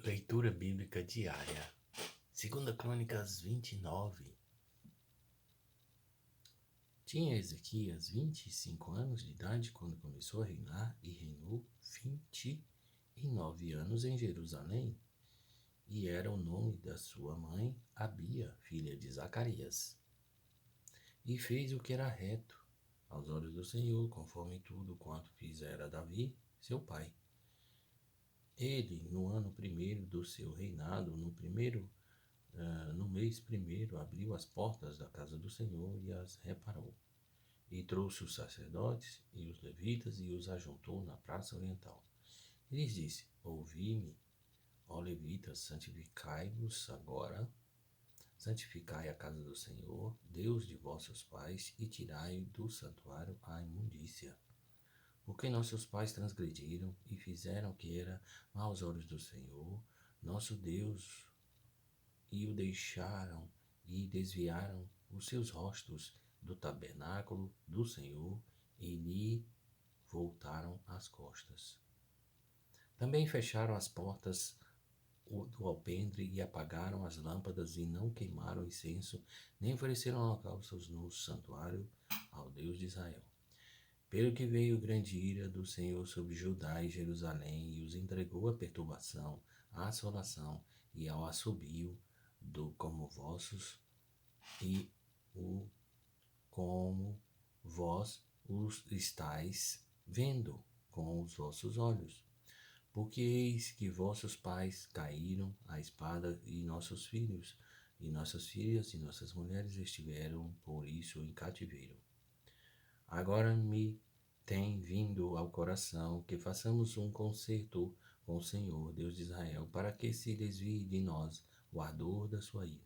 Leitura bíblica diária. 2 Crônicas 29. Tinha Ezequias 25 anos de idade quando começou a reinar e reinou 29 anos em Jerusalém. E era o nome da sua mãe Abia, filha de Zacarias. E fez o que era reto aos olhos do Senhor, conforme tudo quanto fizera Davi, seu pai. Ele, no ano primeiro do seu reinado, no mês primeiro, abriu as portas da casa do Senhor e as reparou. E trouxe os sacerdotes e os levitas e os ajuntou na praça oriental. E lhes disse: Ouvi-me, ó levitas, santificai-vos agora, santificai a casa do Senhor, Deus de vossos pais, e tirai do santuário a imundícia. Porque nossos pais transgrediram e fizeram o que era mau aos olhos do Senhor, nosso Deus, e o deixaram e desviaram os seus rostos do tabernáculo do Senhor e lhe voltaram as costas. Também fecharam as portas do alpendre e apagaram as lâmpadas e não queimaram incenso, nem ofereceram holocaustos no santuário ao Deus de Israel. Pelo que veio grande ira do Senhor sobre Judá e Jerusalém e os entregou à perturbação, à assolação e ao assobio como vós os estáis vendo com os vossos olhos. Porque eis que vossos pais caíram à espada e nossos filhos, e nossas filhas e nossas mulheres estiveram por isso em cativeiro. Agora me tem vindo ao coração que façamos um concerto com o Senhor, Deus de Israel, para que se desvie de nós o ardor da sua ira.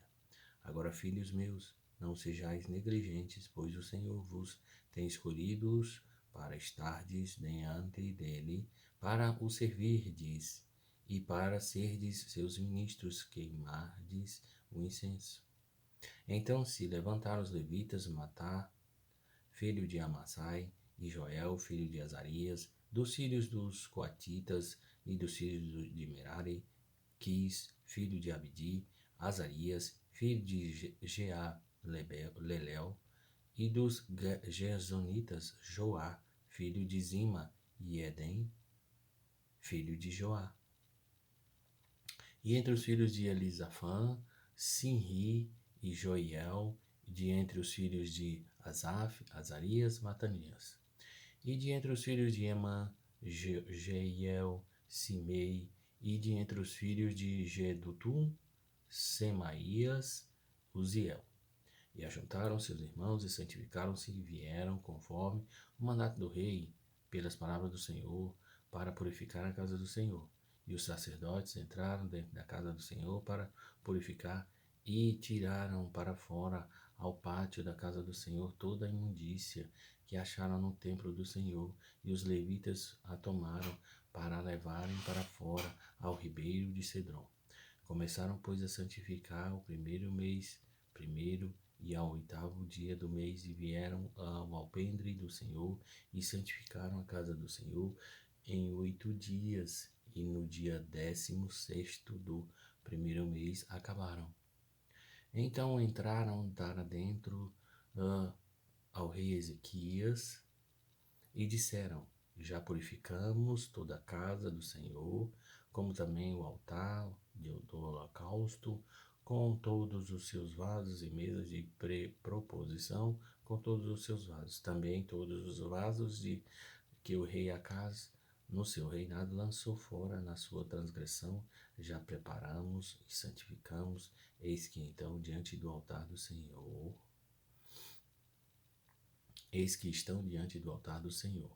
Agora, filhos meus, não sejais negligentes, pois o Senhor vos tem escolhidos para estardes diante dele, para o servirdes e para serdes seus ministros, queimardes o incenso. Então se levantaram os levitas, Matar, filho de Amassai, e Joel, filho de Azarias, dos filhos dos Coatitas e dos filhos de Merari, Quis, filho de Abdi, Azarias, filho de Lelel, e dos Gersonitas, Joá, filho de Zima, e Edem, filho de Joá. E entre os filhos de Elisafã, Sinri e Joiel, e de entre os filhos de Asaf, Azarias, Matanias. E de entre os filhos de Emã, Jeiel, Simei, e de entre os filhos de Gedutum, Semaías, Uziel. E ajuntaram seus irmãos e santificaram-se e vieram conforme o mandato do rei, pelas palavras do Senhor, para purificar a casa do Senhor. E os sacerdotes entraram dentro da casa do Senhor para purificar e tiraram para fora ao pátio da casa do Senhor toda a imundícia que acharam no templo do Senhor, e os levitas a tomaram para a levarem para fora ao ribeiro de Cedron. Começaram, pois, a santificar o primeiro mês, e ao 8º dia do mês, e vieram ao alpendre do Senhor, e santificaram a casa do Senhor em 8 dias, e no dia 16º do primeiro mês acabaram. Então entraram para dentro ao rei Ezequias e disseram: Já purificamos toda a casa do Senhor, como também o altar do holocausto, com todos os seus vasos e mesas de proposição, com todos os seus vasos. Também todos os vasos que o rei Acaz, no seu reinado, lançou fora na sua transgressão, já preparamos e santificamos. Eis que então, diante do altar do Senhor, Eis que estão diante do altar do Senhor.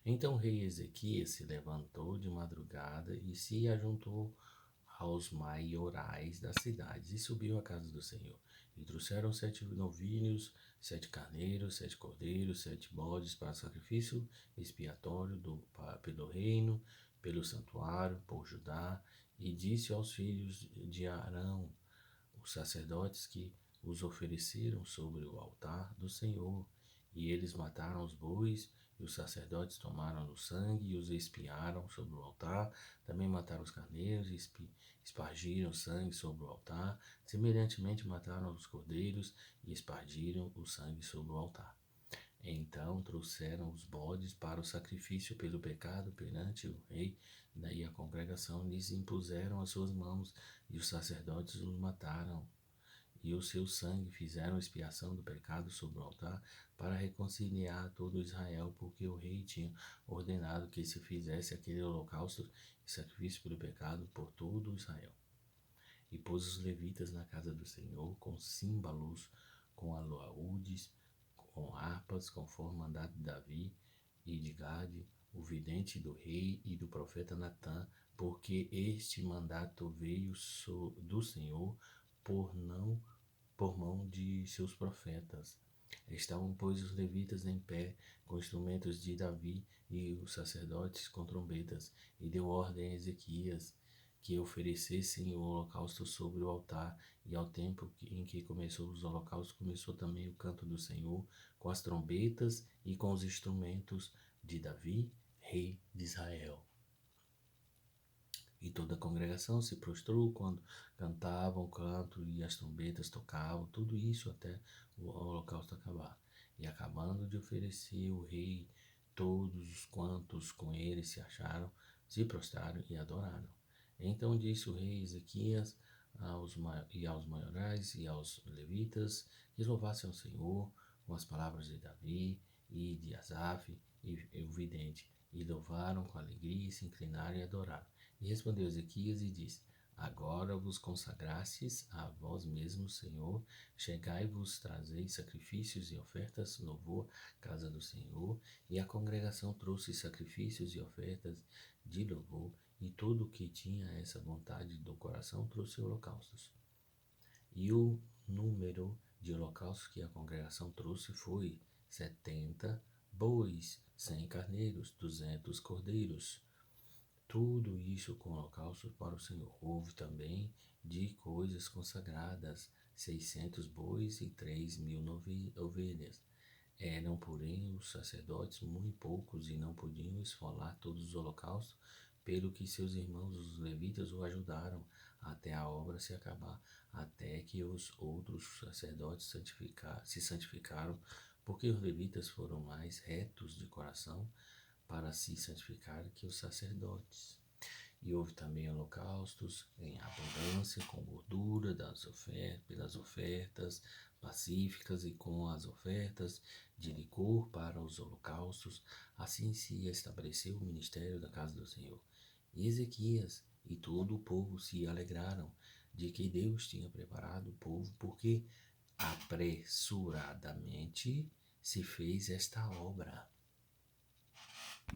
Então o rei Ezequias se levantou de madrugada e se ajuntou aos maiorais das cidades e subiu à casa do Senhor. E trouxeram 7 novilhos, 7 carneiros, 7 cordeiros, 7 bodes para sacrifício expiatório pelo reino, pelo santuário, por Judá. E disse aos filhos de Arão, os sacerdotes, que os ofereceram sobre o altar do Senhor, E eles mataram os bois, e os sacerdotes tomaram o sangue e os espiaram sobre o altar. Também mataram os carneiros e espargiram o sangue sobre o altar. Semelhantemente mataram os cordeiros e espargiram o sangue sobre o altar. Então trouxeram os bodes para o sacrifício pelo pecado perante o rei. Daí a congregação lhes impuseram as suas mãos, e os sacerdotes os mataram. E o seu sangue fizeram expiação do pecado sobre o altar para reconciliar todo Israel, porque o rei tinha ordenado que se fizesse aquele holocausto e sacrifício pelo pecado por todo Israel. E pôs os levitas na casa do Senhor com símbolos, com alaúdes, com harpas, conforme mandado de Davi e de Gade, o vidente do rei e do profeta Natã, porque este mandato veio do Senhor por mão de seus profetas. Estavam, pois, os levitas em pé, com instrumentos de Davi, e os sacerdotes com trombetas, e deu ordem a Ezequias que oferecessem o holocausto sobre o altar, e ao tempo em que começou os holocaustos, começou também o canto do Senhor, com as trombetas e com os instrumentos de Davi, rei de Israel. E toda a congregação se prostrou quando cantavam o canto e as trombetas tocavam, tudo isso até o holocausto acabar. E acabando de oferecer o rei, todos quantos com ele se acharam, se prostraram e adoraram. Então disse o rei Ezequias aos maiorais e aos levitas que louvassem ao Senhor com as palavras de Davi e de Asaf e o vidente, e louvaram com alegria e se inclinaram e adoraram. E respondeu Ezequias e disse: Agora vos consagrastes a vós mesmos, Senhor, chegai-vos, trazei sacrifícios e ofertas, louvor, casa do Senhor. E a congregação trouxe sacrifícios e ofertas de louvor, e todo o que tinha essa vontade do coração trouxe holocaustos. E o número de holocaustos que a congregação trouxe foi 70 bois, 100 carneiros, 200 cordeiros. Tudo isso com holocaustos para o Senhor. Houve também de coisas consagradas 600 bois e 3.000 ovelhas. Eram, porém, os sacerdotes muito poucos e não podiam esfolar todos os holocaustos, pelo que seus irmãos, os levitas, o ajudaram até a obra se acabar, até que os outros sacerdotes se santificaram, porque os levitas foram mais retos de coração para se santificar que os sacerdotes. E houve também holocaustos em abundância, com gordura pelas ofertas pacíficas e com as ofertas de licor para os holocaustos. Assim se estabeleceu o ministério da casa do Senhor. E Ezequias e todo o povo se alegraram de que Deus tinha preparado o povo, porque apressuradamente se fez esta obra.